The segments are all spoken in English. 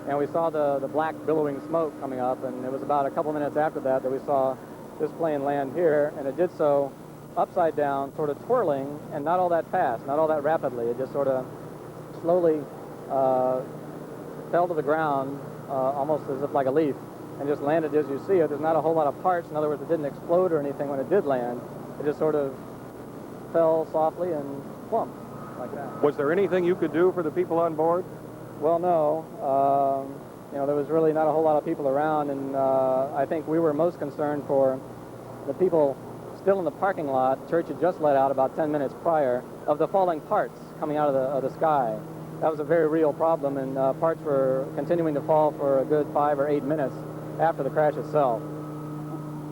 and we saw the black billowing smoke coming up, and it was about a couple minutes after that we saw this plane land here, and it did so upside down, sort of twirling, and not all that fast, not all that rapidly. It just sort of slowly fell to the ground, almost as if like a leaf, and just landed as you see it. There's not a whole lot of parts. In other words, it didn't explode or anything when it did land. It just sort of fell softly and plump, like that. Was there anything you could do for the people on board? Well, no. You know, there was really not a whole lot of people around, and I think we were most concerned for the people still in the parking lot. Church had just let out about 10 minutes prior of the falling parts coming out of the sky. That was a very real problem, and parts were continuing to fall for a good 5 or 8 minutes after the crash itself.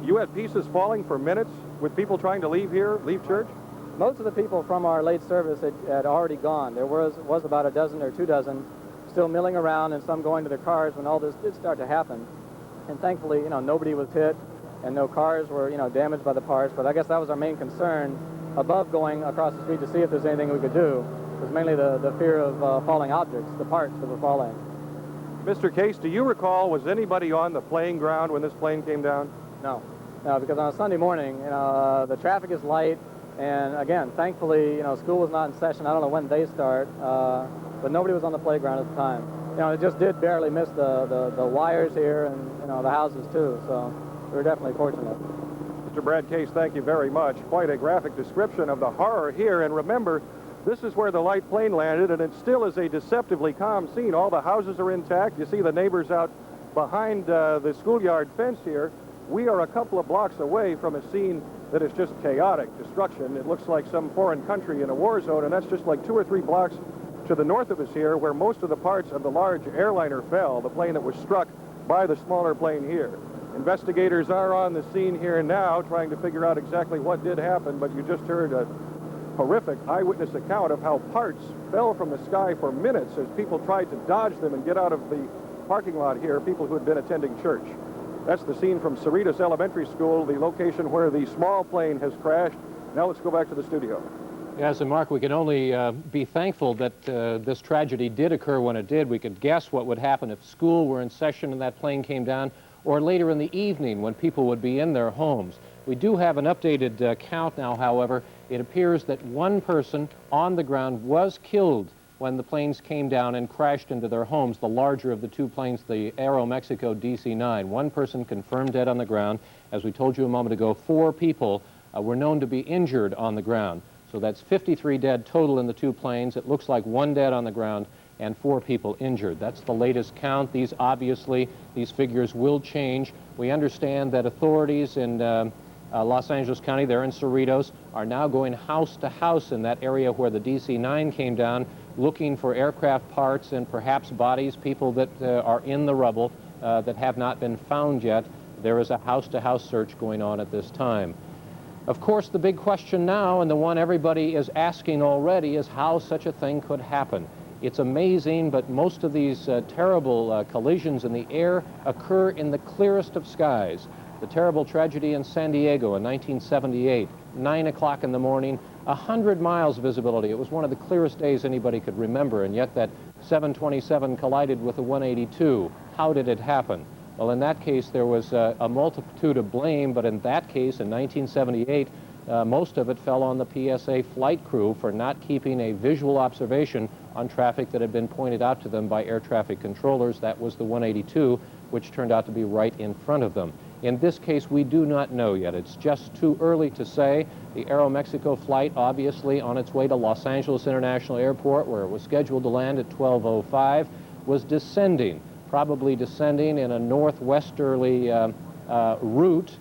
You had pieces falling for minutes with people trying to leave here, leave church? Most of the people from our late service had already gone. There was about a dozen or 2 dozen still milling around, and some going to their cars when all this did start to happen. And thankfully, you know, nobody was hit, and no cars were, you know, damaged by the parts. But I guess that was our main concern, above going across the street to see if there's anything we could do, was mainly the fear of falling objects, the parts that were falling. Mr. Case, do you recall, was anybody on the playing ground when this plane came down? No, because on a Sunday morning, you know, the traffic is light, and again, thankfully, you know, school was not in session. I don't know when they start, but nobody was on the playground at the time. You know, it just did barely miss the wires here and, you know, the houses too, so we were definitely fortunate. Mr. Brad Case, thank you very much. Quite a graphic description of the horror here, and remember, this is where the light plane landed, and it still is a deceptively calm scene. All the houses are intact. You see the neighbors out behind the schoolyard fence here. We are a couple of blocks away from a scene that is just chaotic destruction. It looks like some foreign country in a war zone, and that's just like 2 or 3 blocks to the north of us here, where most of the parts of the large airliner fell, the plane that was struck by the smaller plane here. Investigators are on the scene here now trying to figure out exactly what did happen, but you just heard a horrific eyewitness account of how parts fell from the sky for minutes as people tried to dodge them and get out of the parking lot here, people who had been attending church. That's the scene from Cerritos Elementary School, the location where the small plane has crashed. Now let's go back to the studio. Yes, and Mark, we can only be thankful that this tragedy did occur when it did. We could guess what would happen if school were in session and that plane came down, or later in the evening when people would be in their homes. We do have an updated count now, however. It appears that one person on the ground was killed when the planes came down and crashed into their homes, the larger of the 2 planes, the Aeromexico DC-9. One person confirmed dead on the ground. As we told you a moment ago, 4 people were known to be injured on the ground. So that's 53 dead total in the 2 planes. It looks like 1 dead on the ground and 4 people injured. That's the latest count. These figures will change. We understand that authorities in Los Angeles County, there in Cerritos, are now going house to house in that area where the DC-9 came down, looking for aircraft parts and perhaps bodies, people that are in the rubble that have not been found yet. There is a house-to-house search going on at this time. Of course, the big question now, and the one everybody is asking already, is how such a thing could happen. It's amazing, but most of these terrible collisions in the air occur in the clearest of skies. The terrible tragedy in San Diego in 1978, 9 o'clock in the morning, 100 miles visibility. It was one of the clearest days anybody could remember, and yet that 727 collided with a 182. How did it happen? Well, in that case, there was a multitude of blame, but in that case, in 1978, most of it fell on the PSA flight crew for not keeping a visual observation on traffic that had been pointed out to them by air traffic controllers. That was the 182, which turned out to be right in front of them. In this case, we do not know yet. It's just too early to say. The Aeromexico flight, obviously on its way to Los Angeles International Airport, where it was scheduled to land at 12:05, was descending, probably descending in a northwesterly route.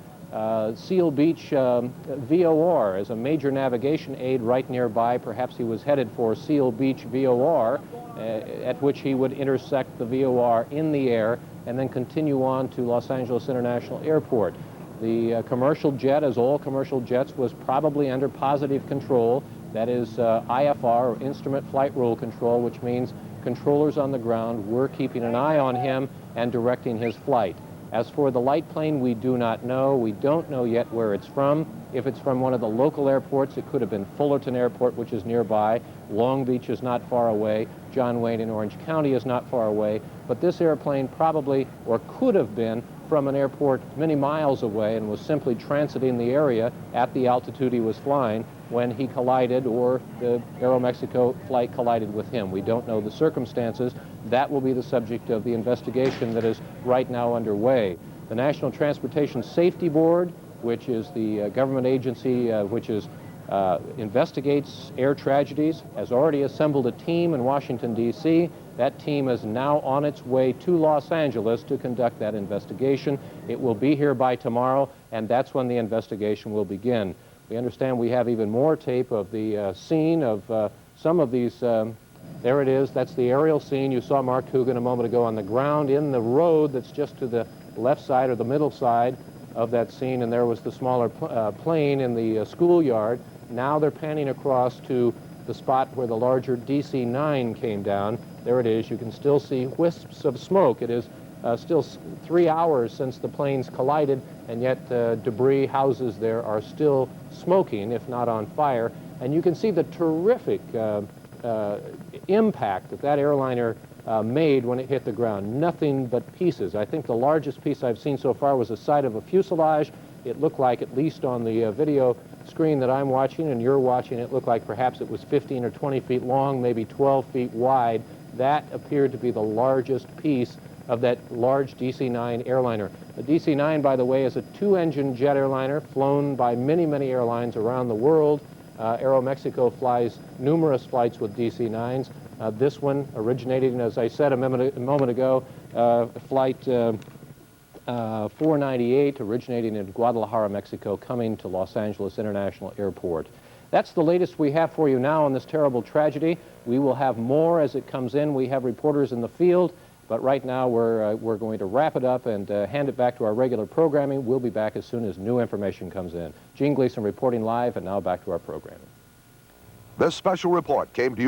Seal Beach VOR is a major navigation aid right nearby. Perhaps he was headed for Seal Beach VOR, at which he would intersect the VOR in the air and then continue on to Los Angeles International Airport. The commercial jet, as all commercial jets, was probably under positive control. That is IFR, or Instrument Flight Rule Control, which means controllers on the ground were keeping an eye on him and directing his flight. As for the light plane, we do not know. We don't know yet where it's from. If it's from one of the local airports, it could have been Fullerton Airport, which is nearby. Long Beach is not far away. John Wayne in Orange County is not far away. But this airplane probably, or could have been, from an airport many miles away and was simply transiting the area at the altitude he was flying when he collided, or the Aeromexico flight collided with him. We don't know the circumstances. That will be the subject of the investigation that is right now underway. The National Transportation Safety Board, which is the government agency which investigates air tragedies, has already assembled a team in Washington, D.C. That team is now on its way to Los Angeles to conduct that investigation. It will be here by tomorrow, and that's when the investigation will begin. We understand we have even more tape of the scene of some of these. There it is. That's the aerial scene. You saw Mark Coogan a moment ago on the ground in the road that's just to the left side or the middle side of that scene, and there was the smaller plane in the schoolyard. Now they're panning across to the spot where the larger DC-9 came down. There it is. You can still see wisps of smoke. It is still 3 hours since the planes collided, and yet debris houses there are still smoking, if not on fire. And you can see the terrific impact that airliner made when it hit the ground. Nothing but pieces. I think the largest piece I've seen so far was the side of a fuselage. It looked like, at least on the video screen that I'm watching and you're watching, it looked like perhaps it was 15 or 20 feet long, maybe 12 feet wide. That appeared to be the largest piece of that large DC-9 airliner. The DC-9, by the way, is a two-engine jet airliner flown by many, many airlines around the world. Aeromexico flies numerous flights with DC-9s. This one originating, as I said a moment ago, flight 498, originating in Guadalajara, Mexico, coming to Los Angeles International Airport. That's the latest we have for you now on this terrible tragedy. We will have more as it comes in. We have reporters in the field, but right now we're going to wrap it up and hand it back to our regular programming. We'll be back as soon as new information comes in. Gene Gleason reporting live, and now back to our programming. This special report came to you